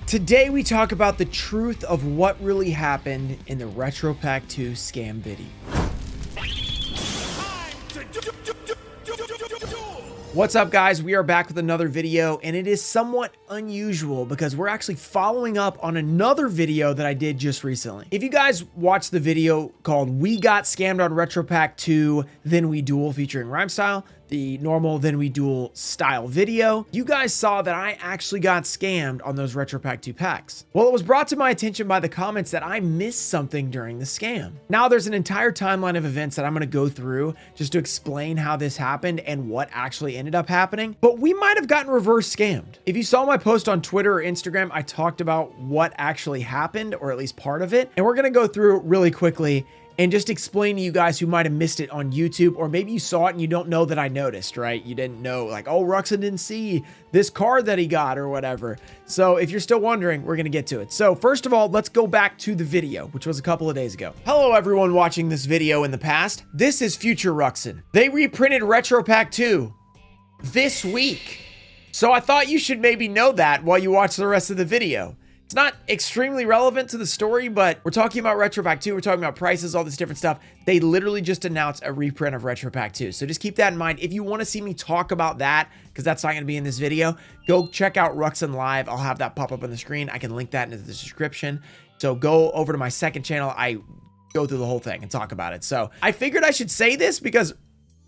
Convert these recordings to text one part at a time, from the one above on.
Today we talk about the truth of what really happened in the Retro Pack 2 scam video. What's up, guys? We are back with another video, and it is somewhat unusual because we're actually following up on another video that I did just recently. If you guys watched the video called We Got Scammed on Retro Pack 2 Then We Duel featuring Rhymestyle, the normal Then We Duel style video, you guys saw that I actually got scammed on those Retro Pack 2 packs. Well, it was brought to my attention by the comments that I missed something during the scam. Now there's an entire timeline of events that I'm going to go through just to explain how this happened and what actually ended up happening, but we might have gotten reverse scammed. If you saw my post on Twitter or Instagram, I talked about what actually happened, or at least part of it, and we're going to go through really quickly and just explain to you guys who might have missed it on YouTube, or maybe you saw it and you don't know that I noticed, right? You didn't know, like, oh, Ruxin didn't see this card that he got or whatever. So if you're still wondering, we're gonna get to it. So first of all, let's go back to the video, which was a couple of days ago. Hello, everyone watching this video in the past. This is future Ruxin. They reprinted Retro Pack 2 this week. So I thought you should maybe know that while you watch the rest of the video. It's not extremely relevant to the story, but we're talking about Retro Pack 2. We're talking about prices, all this different stuff. They literally just announced a reprint of Retro Pack 2. So just keep that in mind. If you want to see me talk about that, because that's not going to be in this video, go check out Ruxin Live. I'll have that pop up on the screen. I can link that into the description. So go over to my second channel. I go through the whole thing and talk about it. So I figured I should say this because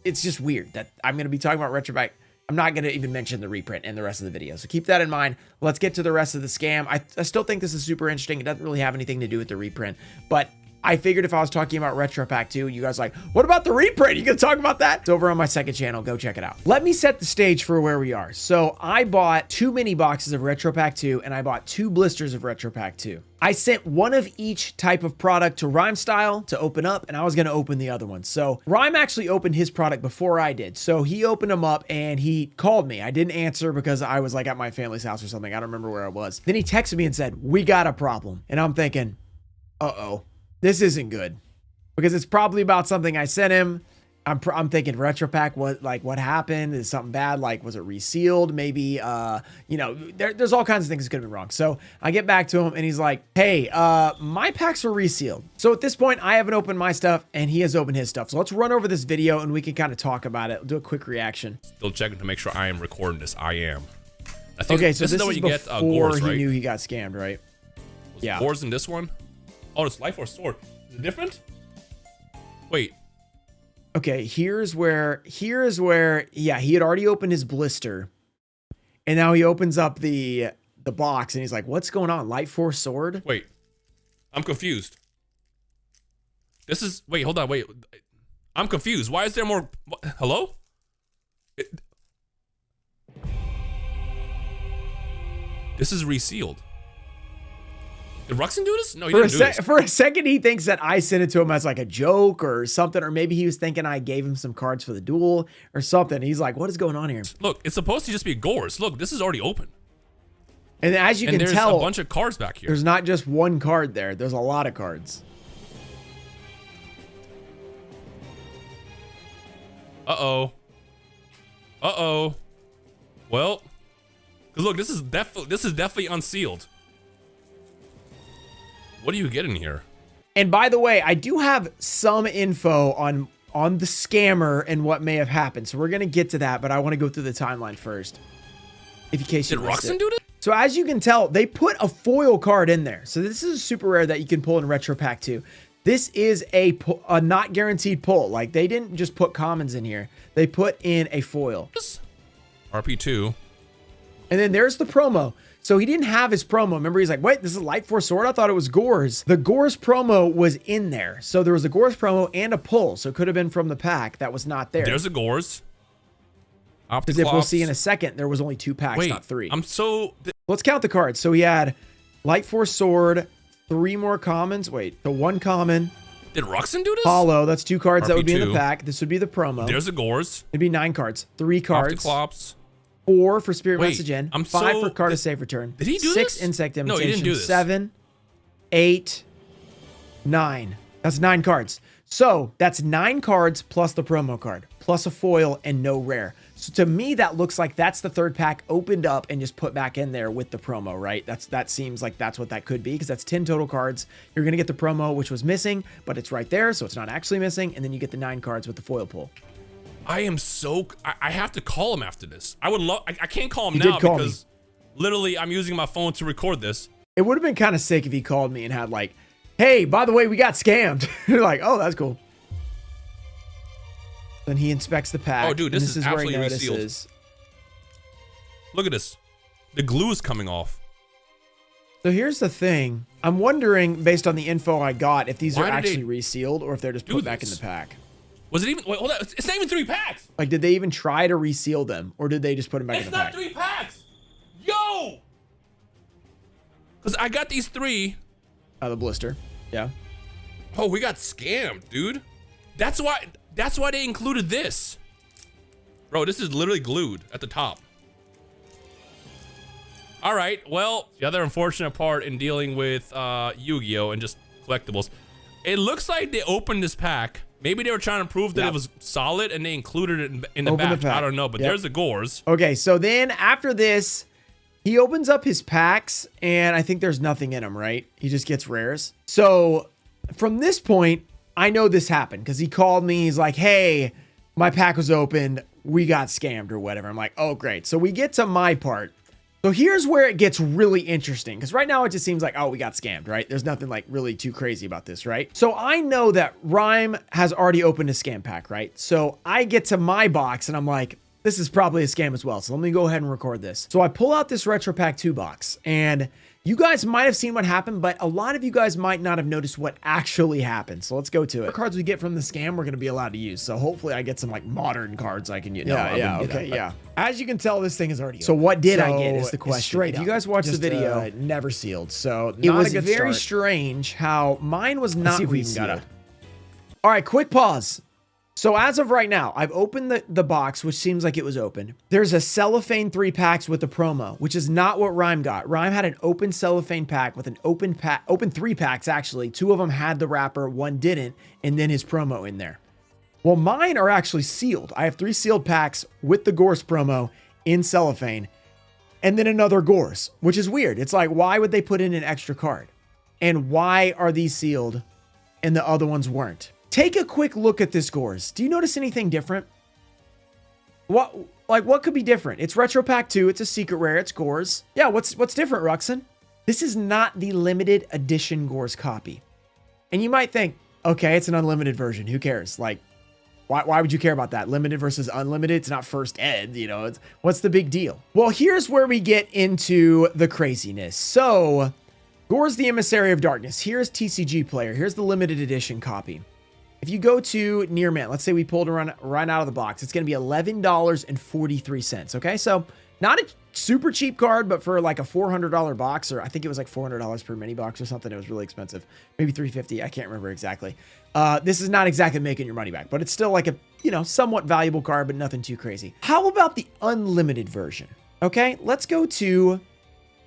it's just weird that I'm going to be talking about Retro Pack. I'm not going to even mention the reprint in the rest of the video. So keep that in mind. Let's get to the rest of the scam. I still think this is super interesting. It doesn't really have anything to do with the reprint, but I figured if I was talking about Retro Pack 2, you guys are like, what about the reprint? You gonna talk about that? It's over on my second channel. Go check it out. Let me set the stage for where we are. So I bought 2 mini boxes of Retro Pack 2 and I bought 2 blisters of Retro Pack 2. I sent one of each type of product to Rhymestyle to open up, and I was gonna open the other one. So Rhyme actually opened his product before I did. So he opened them up and he called me. I didn't answer because I was like at my family's house or something. I don't remember where I was. Then he texted me and said, we got a problem. And I'm thinking, uh-oh, this isn't good. Because it's probably about something I sent him. I'm thinking Retro Pack, what happened? Is something bad? Like, was it resealed? Maybe, there's all kinds of things that could have been wrong. So I get back to him and he's like, hey, my packs were resealed. So at this point, I haven't opened my stuff and he has opened his stuff. So let's run over this video and we can kind of talk about it. Do a quick reaction. Still checking to make sure I am recording this. I am. I think okay, so this is what you before get, Gorz, right? He knew he got scammed, right? Yeah. Gorz in this one? Oh, it's Life or Sword. Is it different? Wait. Okay, here's where, yeah, he had already opened his blister. And now he opens up the box and he's like, what's going on? Light Force Sword? Wait. I'm confused. This is, wait, hold on, wait. I'm confused. Why is there more, hello? This is resealed. Did Ruxin do this? No, he didn't do this. For a second, he thinks that I sent it to him as like a joke or something, or maybe he was thinking I gave him some cards for the duel or something. He's like, what is going on here? Look, it's supposed to just be Gorz. Look, this is already open. And as you can there's tell, a bunch of cards back here. There's not just one card there. There's a lot of cards. Uh-oh. Uh-oh. Well, because look, this is definitely unsealed. What do you get in here? And by the way, I do have some info on the scammer and what may have happened. So we're going to get to that, but I want to go through the timeline first. If in case you missed it. Did Ruxin do this? So as you can tell, they put a foil card in there. So this is super rare that you can pull in Retro Pack 2. This is a not guaranteed pull. Like, they didn't just put commons in here. They put in a foil. RP2. And then there's the promo. So he didn't have his promo. Remember, he's like, wait, this is Light Force Sword? I thought it was Gorz. The Gorz promo was in there. So there was a Gorz promo and a pull. So it could have been from the pack that was not there. There's a Gorz. Because if we'll see in a second, there was only 2 packs, not 3. Let's count the cards. So he had Light Force Sword, 3 more commons. Wait, the 1 common. Did Ruxin do this? Hollow. That's 2 cards RP2. That would be in the pack. This would be the promo. There's a Gorz. It'd be 9 cards. 3 cards. Opticlops. 4 for Spirit Message in. 5 for Card of Safe Return. Did he do 6 this? Insect Imitation. No, he didn't do this. 7, 8, 9. That's 9 cards. So that's 9 cards plus the promo card, plus a foil and no rare. So to me, that looks like that's the third pack opened up and just put back in there with the promo, right? That seems like that's what that could be, because that's 10 total cards. You're going to get the promo, which was missing, but it's right there, so it's not actually missing. And then you get the 9 cards with the foil pull. I have to call him after this. I would love, I can't call him now because literally I'm using my phone to record this. It would have been kind of sick if he called me and had like, hey, by the way, we got scammed. You're like, oh, that's cool. Then he inspects the pack. Oh, dude, this is where he absolutely resealed. notices. Look at this. The glue is coming off. So here's the thing. I'm wondering, based on the info I got, if these are Why did actually they resealed or if they're just do put back in this? the pack. Was it even, wait, hold on. It's not even 3 packs. Like, did they even try to reseal them, or did they just put them back in the pack? It's not 3 packs. Yo! Because I got these 3. The blister. Yeah. Oh, we got scammed, dude. That's why they included this. Bro, this is literally glued at the top. All right, well, the other unfortunate part in dealing with Yu-Gi-Oh! And just collectibles, it looks like they opened this pack. Maybe they were trying to prove that it was solid and they included it in the back. I don't know, but there's the Gorz. Okay, so then after this, he opens up his packs and I think there's nothing in them, right? He just gets rares. So from this point, I know this happened because he called me. He's like, hey, my pack was opened. We got scammed or whatever. I'm like, oh, great. So we get to my part. So here's where it gets really interesting, because right now it just seems like, oh, we got scammed, right? There's nothing like really too crazy about this, right? So I know that Rhyme has already opened a scam pack, right? So I get to my box and I'm like, this is probably a scam as well. So let me go ahead and record this. So I pull out this Retro Pack 2 box, and you guys might have seen what happened, but a lot of you guys might not have noticed what actually happened. So let's go to it. The cards we get from the scam, we're going to be allowed to use. So hopefully I get some like modern cards I can use. Yeah. As you can tell, this thing is already open. So what did I get is the question. If you guys watched the video, never sealed. So it was very strange how mine was not resealed. All right, quick pause. So as of right now, I've opened the box, which seems like it was open. There's a cellophane 3 packs with the promo, which is not what Rhyme got. Rhyme had an open cellophane pack with an open 3 packs, actually. 2 of them had the wrapper, 1 didn't, and then his promo in there. Well, mine are actually sealed. I have 3 sealed packs with the Gorz promo in cellophane, and then another Gorz, which is weird. It's like, why would they put in an extra card? And why are these sealed and the other ones weren't? Take a quick look at this Gorz. Do you notice anything different? What could be different? It's Retro Pack 2. It's a secret rare. It's Gorz. Yeah, what's different, Ruxin? This is not the limited edition Gorz copy. And you might think, okay, it's an unlimited version. Who cares? Like, why would you care about that? Limited versus unlimited? It's not first ed, you know. What's the big deal? Well, here's where we get into the craziness. So, Gorz the Emissary of Darkness. Here's TCGPlayer. Here's the limited edition copy. If you go to Near Mint, let's say we pulled it right out of the box, it's going to be $11.43. Okay, so not a super cheap card, but for like a $400 box, or I think it was like $400 per mini box or something. It was really expensive, maybe $350. I can't remember exactly. This is not exactly making your money back, but it's still like a, you know, somewhat valuable card, but nothing too crazy. How about the unlimited version? Okay, let's go to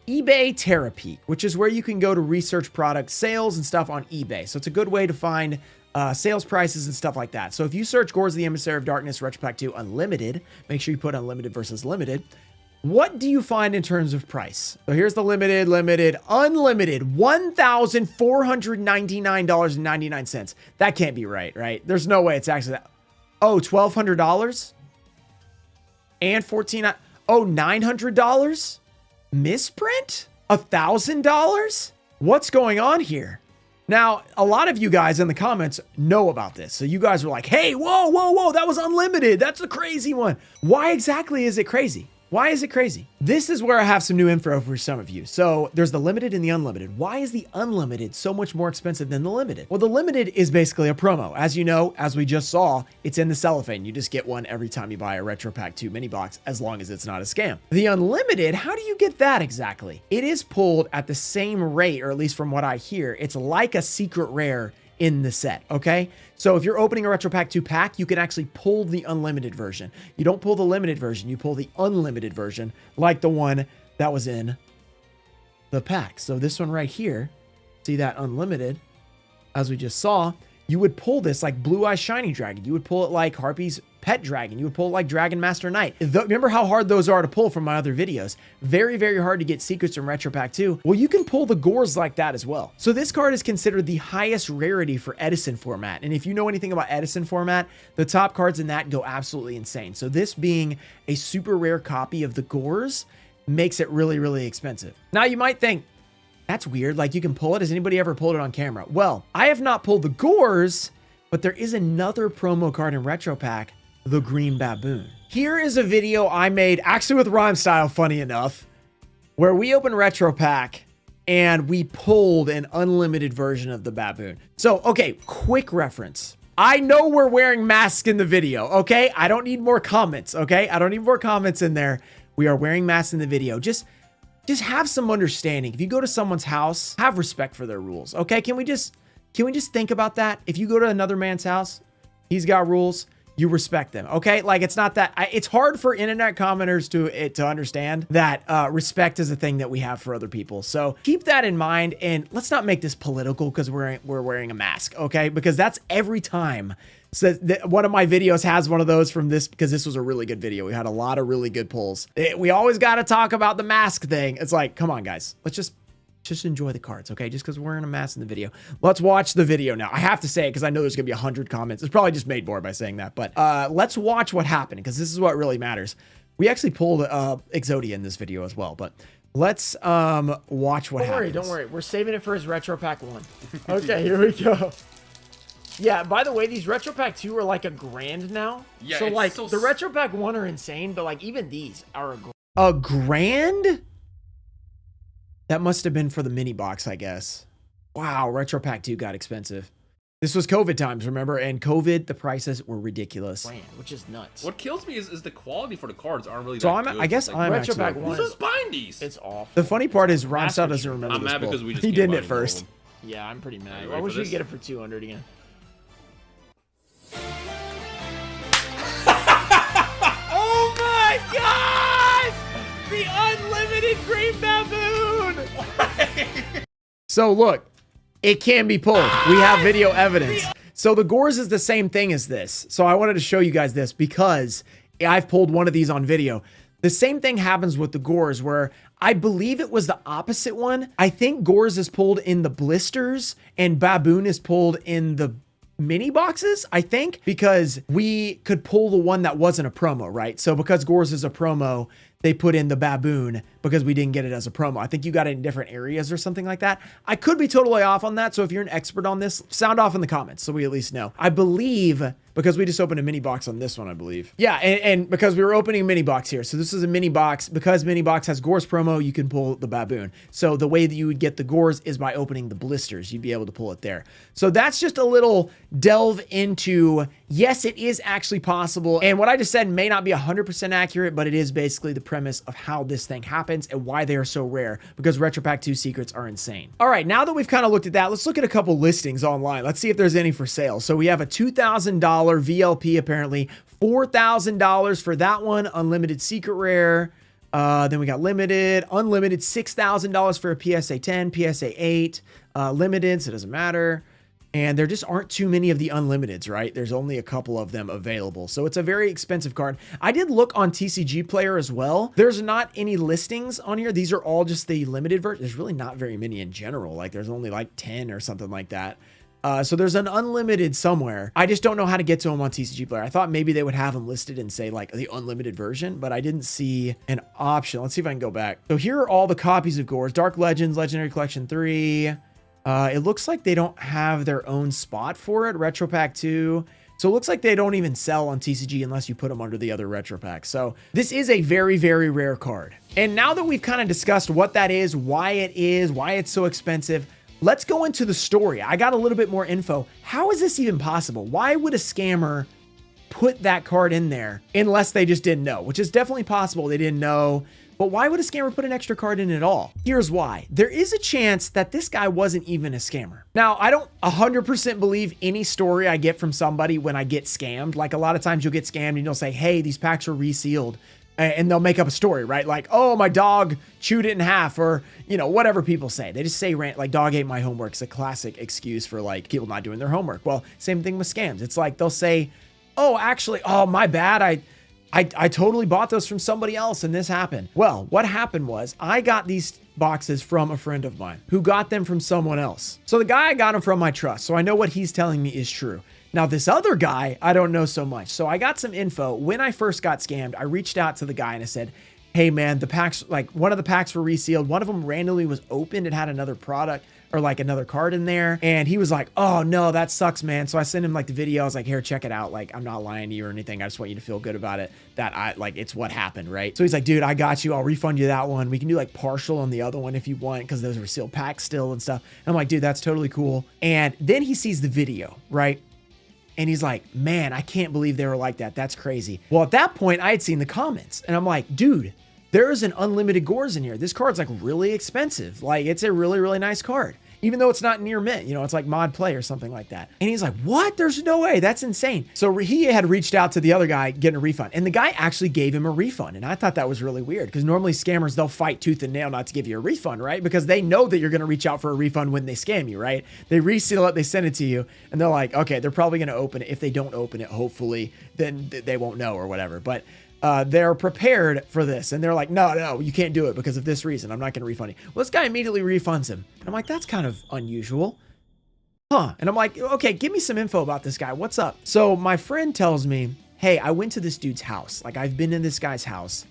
eBay Terapeak, which is where you can go to research product sales and stuff on eBay. So it's a good way to find sales prices and stuff like that. So if you search Gorz the Emissary of Darkness Retro Pack 2 Unlimited, make sure you put unlimited versus limited. What do you find in terms of price? So here's the limited, unlimited, $1,499.99. That can't be right? There's no way it's actually that. Oh, $1,200? And $900? Misprint? $1,000? What's going on here? Now, a lot of you guys in the comments know about this. So you guys are like, hey, whoa, that was unlimited. That's a crazy one. Why exactly is it crazy? Why is it crazy? This is where I have some new info for some of you. So there's the limited and the unlimited. Why is the unlimited so much more expensive than the limited? Well, the limited is basically a promo. As you know, as we just saw, it's in the cellophane. You just get one every time you buy a Retro Pack 2 mini box, as long as it's not a scam. The unlimited, how do you get that exactly? It is pulled at the same rate, or at least from what I hear, it's like a secret rare in the set, okay? So if you're opening a Retro Pack 2 pack, you can actually pull the unlimited version. You don't pull the limited version, you pull the unlimited version, like the one that was in the pack. So this one right here, see that unlimited, as we just saw, you would pull this like Blue Eye Shiny Dragon. You would pull it like Harpy's Pet Dragon. You would pull like Dragon Master Knight. Remember how hard those are to pull from my other videos? Very, very hard to get secrets from Retro Pack 2. Well, you can pull the Gorz like that as well. So this card is considered the highest rarity for Edison format. And if you know anything about Edison format, the top cards in that go absolutely insane. So this being a super rare copy of the Gorz makes it really, really expensive. Now you might think, that's weird. Like you can pull it. Has anybody ever pulled it on camera? Well, I have not pulled the Gorz, but there is another promo card in Retro Pack, the Green Baboon. Here is a video I made, actually with Rhyme Style, funny enough, where we opened Retro Pack and we pulled an unlimited version of the Baboon. So, okay, quick reference. I know we're wearing masks in the video, okay? I don't need more comments, okay? I don't need more comments in there. We are wearing masks in the video. Just have some understanding. If you go to someone's house, have respect for their rules, okay? Can we just think about that? If you go to another man's house, he's got rules, you respect them, okay? Like it's not that, it's hard for internet commenters to understand that respect is a thing that we have for other people. So keep that in mind, and let's not make this political because we're wearing a mask, okay? Because that's every time. So one of my videos has one of those from this, because this was a really good video. We had a lot of really good pulls. We always got to talk about the mask thing. It's like, come on, guys. Let's just enjoy the cards, okay? Just because we're wearing a mask in the video. Let's watch the video now. I have to say it because I know there's going to be 100 comments. It's probably just made more by saying that. But let's watch what happened, because this is what really matters. We actually pulled Exodia in this video as well. But let's watch what happens. Don't worry. We're saving it for his Retro Pack 1. Okay, here we go. Yeah, by the way, these Retro Pack 2 are like $1,000 now. Yeah, so like the Retro Pack 1 are insane, but like even these are $1,000? That must have been for the mini box, I guess. Wow, Retro Pack 2 got expensive. This was COVID times, remember? And COVID, the prices were ridiculous. Which is nuts. What kills me is the quality for the cards aren't really so that good. I guess like, I'm Retro actually... Pack 1. Who's buying these? It's awful. The funny part is Rhyme Style doesn't remember I'm this mad pull. because we just He didn't it first. Yeah, I'm pretty mad. I wish we could get it for 200 again. Oh my God! The unlimited Green Baboon! So look, it can be pulled. We have video evidence. So the Gorz is the same thing as this. So I wanted to show you guys this because I've pulled one of these on video. The same thing happens with the Gorz, where I believe it was the opposite one. I think Gorz is pulled in the blisters and Baboon is pulled in the mini boxes, I think, because we could pull the one that wasn't a promo, right? So because Gorz is a promo, they put in the Baboon because we didn't get it as a promo. I think you got it in different areas or something like that. I could be totally off on that. So if you're an expert on this, sound off in the comments so we at least know. I believe, because we just opened a mini box on this one, I believe. Yeah, and because we were opening a mini box here. So this is a mini box. Because mini box has Gorz promo, you can pull the Baboon. So the way that you would get the Gorz is by opening the blisters. You'd be able to pull it there. So that's just a little delve into, yes, it is actually possible. And what I just said may not be 100% accurate, but it is basically the premise of how this thing happens and why they are so rare, because Retro Pack 2 secrets are insane. All right, now that we've kind of looked at that, let's look at a couple listings online. Let's see if there's any for sale. So we have a $2,000 VLP, apparently $4,000 for that one, unlimited secret rare. Then we got limited, unlimited, $6,000 for a PSA 10, PSA 8, limited, so it doesn't matter. And there just aren't too many of the unlimiteds, right? There's only a couple of them available. So it's a very expensive card. I did look on TCGPlayer as well. There's not any listings on here. These are all just the limited version. There's really not very many in general. Like there's only like 10 or something like that. So there's an unlimited somewhere. I just don't know how to get to them on TCGPlayer. I thought maybe they would have them listed and say like the unlimited version, but I didn't see an option. Let's see if I can go back. So here are all the copies of Gorz. Dark Legends, Legendary Collection 3. It looks like they don't have their own spot for it. Retro Pack 2. So it looks like they don't even sell on TCG unless you put them under the other Retro Packs. So this is a very, very rare card. And now that we've kind of discussed what that is, why it's so expensive, let's go into the story. I got a little bit more info. How is this even possible? Why would a scammer put that card in there unless they just didn't know? Which is definitely possible. They didn't know. But why would a scammer put an extra card in at all? Here's why. There is a chance that this guy wasn't even a scammer. Now, I don't 100% believe any story I get from somebody when I get scammed. Like a lot of times you'll get scammed and you'll say, hey, these packs are resealed. And they'll make up a story, right? Like, oh, my dog chewed it in half, or, you know, whatever people say. They just say, like, dog ate my homework. It's a classic excuse for like people not doing their homework. Well, same thing with scams. It's like they'll say, oh, actually, oh, my bad. I totally bought those from somebody else and this happened. Well, what happened was I got these boxes from a friend of mine who got them from someone else. So the guy I got them from, I trust. So I know what he's telling me is true. Now, this other guy, I don't know so much. So I got some info. When I first got scammed, I reached out to the guy and I said, hey man, the packs, like one of the packs were resealed. One of them randomly was opened. It had another product or like another card in there. And he was like, oh no, that sucks, man. So I sent him like the video. I was like, here, check it out. Like, I'm not lying to you or anything. I just want you to feel good about it. That it's what happened, right? So he's like, dude, I got you. I'll refund you that one. We can do like partial on the other one if you want, because those were sealed packs still and stuff. And I'm like, dude, that's totally cool. And then he sees the video, right? And he's like, man, I can't believe they were like that. That's crazy. Well, at that point, I had seen the comments and I'm like, dude, there is an unlimited Gorz in here. This card's like really expensive. Like, it's a really, really nice card. Even though it's not near mint, you know, it's like mod play or something like that. And he's like, what? There's no way. That's insane. So he had reached out to the other guy getting a refund, and the guy actually gave him a refund. And I thought that was really weird, because normally scammers, they'll fight tooth and nail not to give you a refund, right? Because they know that you're going to reach out for a refund when they scam you, right? They reseal it, they send it to you, and they're like, okay, they're probably going to open it. If they don't open it, hopefully, then they won't know or whatever. But they're prepared for this, and they're like, no, you can't do it because of this reason. I'm not going to refund you. Well, this guy immediately refunds him. And I'm like, that's kind of unusual. Huh? And I'm like, okay, give me some info about this guy. What's up? So my friend tells me, hey, I went to this dude's house. Like, I've been in this guy's house,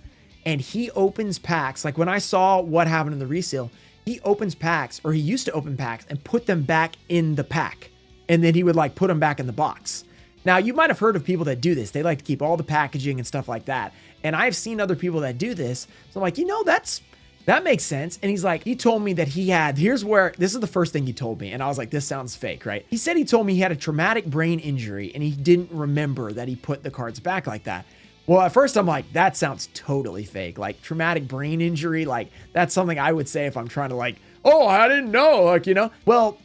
and he opens packs. Like, when I saw what happened in the resale, he opens packs, or he used to open packs and put them back in the pack. And then he would like put them back in the box. Now, you might have heard of people that do this. They like to keep all the packaging and stuff like that. And I've seen other people that do this. So I'm like, you know, that makes sense. And he's like, he told me that this is the first thing he told me. And I was like, this sounds fake, right? He said he told me he had a traumatic brain injury and he didn't remember that he put the cards back like that. Well, at first I'm like, that sounds totally fake. Like, traumatic brain injury, like that's something I would say if I'm trying to like, oh, I didn't know, like, you know? Well,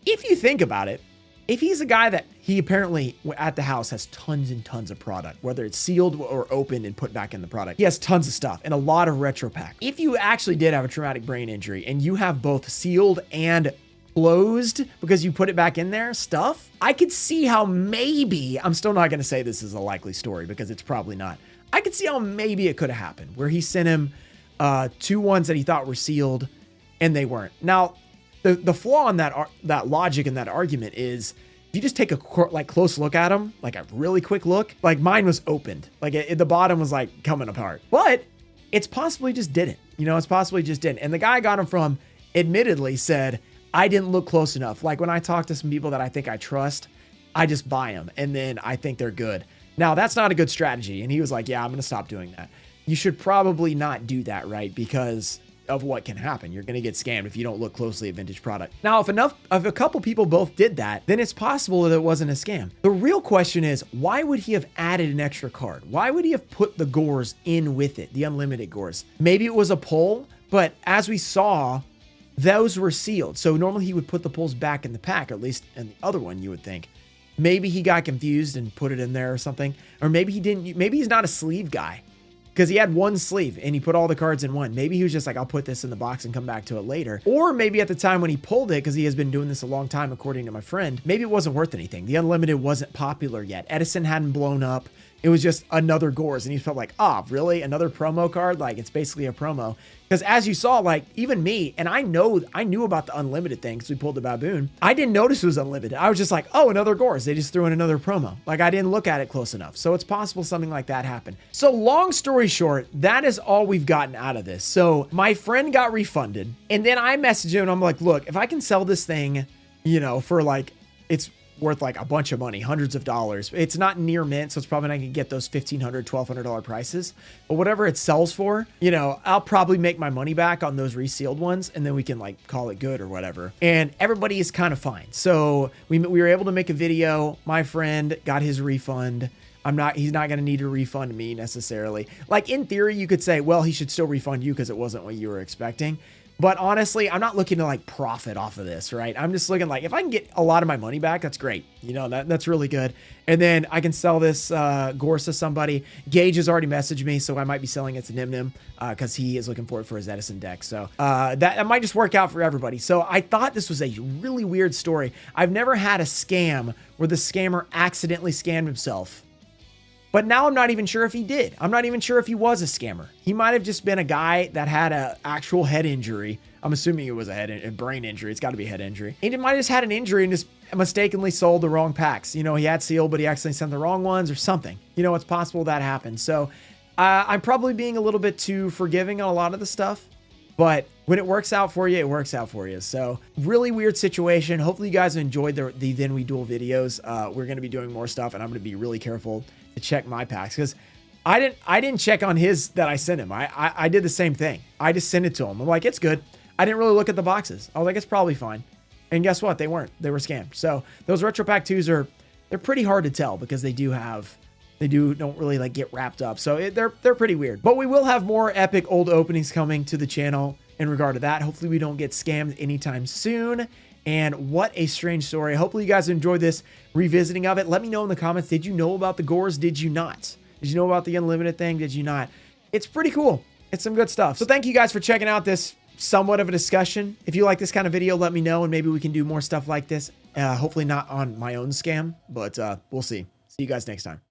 if you think about it, if he's a guy that he apparently at the house has tons and tons of product, whether it's sealed or opened and put back in the product, he has tons of stuff and a lot of retro pack. If you actually did have a traumatic brain injury and you have both sealed and closed because you put it back in there stuff, I could see how maybe, I'm still not going to say this is a likely story because it's probably not. I could see how maybe it could have happened where he sent him two ones that he thought were sealed and they weren't. Now, the flaw in that logic and that argument is if you just take a close look at them, like a really quick look, like mine was opened, like the bottom was like coming apart, but it's possibly just didn't, you know, it's possibly just didn't. And the guy I got him from admittedly said, I didn't look close enough. Like when I talk to some people that I think I trust, I just buy them and then I think they're good. Now that's not a good strategy. And he was like, yeah, I'm going to stop doing that. You should probably not do that, right? Because of what can happen. You're going to get scammed if you don't look closely at vintage product. Now, if a couple people both did that, then it's possible that it wasn't a scam. The real question is, why would he have added an extra card? Why would he have put the Gorz in with it, the unlimited Gorz? Maybe it was a pull, but as we saw, those were sealed. So normally he would put the pulls back in the pack, or at least in the other one, you would think. Maybe he got confused and put it in there or something. Or maybe he didn't. Maybe he's not a sleeve guy, because he had one sleeve and he put all the cards in one. Maybe he was just like, I'll put this in the box and come back to it later. Or maybe at the time when he pulled it, because he has been doing this a long time, according to my friend, maybe it wasn't worth anything. The Unlimited wasn't popular yet. Edison hadn't blown up. It was just another Gorz. And he felt like, oh, really? Another promo card? Like, it's basically a promo. Because as you saw, like, even me, and I knew about the Unlimited thing because we pulled the Baboon. I didn't notice it was Unlimited. I was just like, oh, another Gorz. They just threw in another promo. Like, I didn't look at it close enough. So it's possible something like that happened. So long story short, that is all we've gotten out of this. So my friend got refunded. And then I messaged him and I'm like, look, if I can sell this thing, you know, for like, it's worth like a bunch of money, hundreds of dollars. It's not near mint, so it's probably not gonna get those $1,500, $1,200 prices. But whatever it sells for, you know, I'll probably make my money back on those resealed ones, and then we can like call it good or whatever. And everybody is kind of fine. So we were able to make a video. My friend got his refund. He's not going to need to refund me necessarily. Like in theory, you could say, well, he should still refund you because it wasn't what you were expecting. But honestly, I'm not looking to like profit off of this, right? I'm just looking like if I can get a lot of my money back, that's great. You know, that's really good. And then I can sell this Gorz to somebody. Gage has already messaged me, so I might be selling it to Nim because he is looking for it for his Edison deck. So that might just work out for everybody. So I thought this was a really weird story. I've never had a scam where the scammer accidentally scammed himself. But now I'm not even sure if he did. I'm not even sure if he was a scammer. He might have just been a guy that had an actual head injury. I'm assuming it was a brain injury. It's got to be a head injury. He might have just had an injury and just mistakenly sold the wrong packs. You know, he had sealed, but he accidentally sent the wrong ones or something. You know, it's possible that happened. So I'm probably being a little bit too forgiving on a lot of the stuff. But when it works out for you, it works out for you. So really weird situation. Hopefully you guys enjoyed the Then We Duel videos. We're going to be doing more stuff, and I'm going to be really careful to check my packs because I didn't check on his that I sent him. I did the same thing. I just sent it to him. I'm like, it's good. I didn't really look at the boxes. I was like, it's probably fine. And guess what? They weren't. They were scammed. So those retro pack 2s they're pretty hard to tell because they don't really like get wrapped up. So they're pretty weird. But we will have more epic old openings coming to the channel in regard to that. Hopefully we don't get scammed anytime soon. And what a strange story. Hopefully you guys enjoyed this revisiting of it. Let me know in the comments. Did you know about the Gorz? Did you not? Did you know about the unlimited thing? Did you not? It's pretty cool. It's some good stuff. So thank you guys for checking out this somewhat of a discussion. If you like this kind of video, let me know, and maybe we can do more stuff like this. Hopefully not on my own scam, but we'll see. See you guys next time.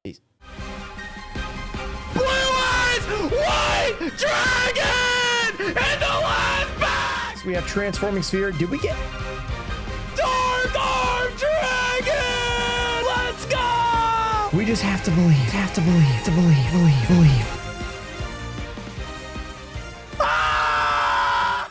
Peace. Blue eyes, white dragon, and the last back. So we have transforming sphere. Did we get Dark Arm Dragon? Let's go! We just have to believe. Have to believe. To believe.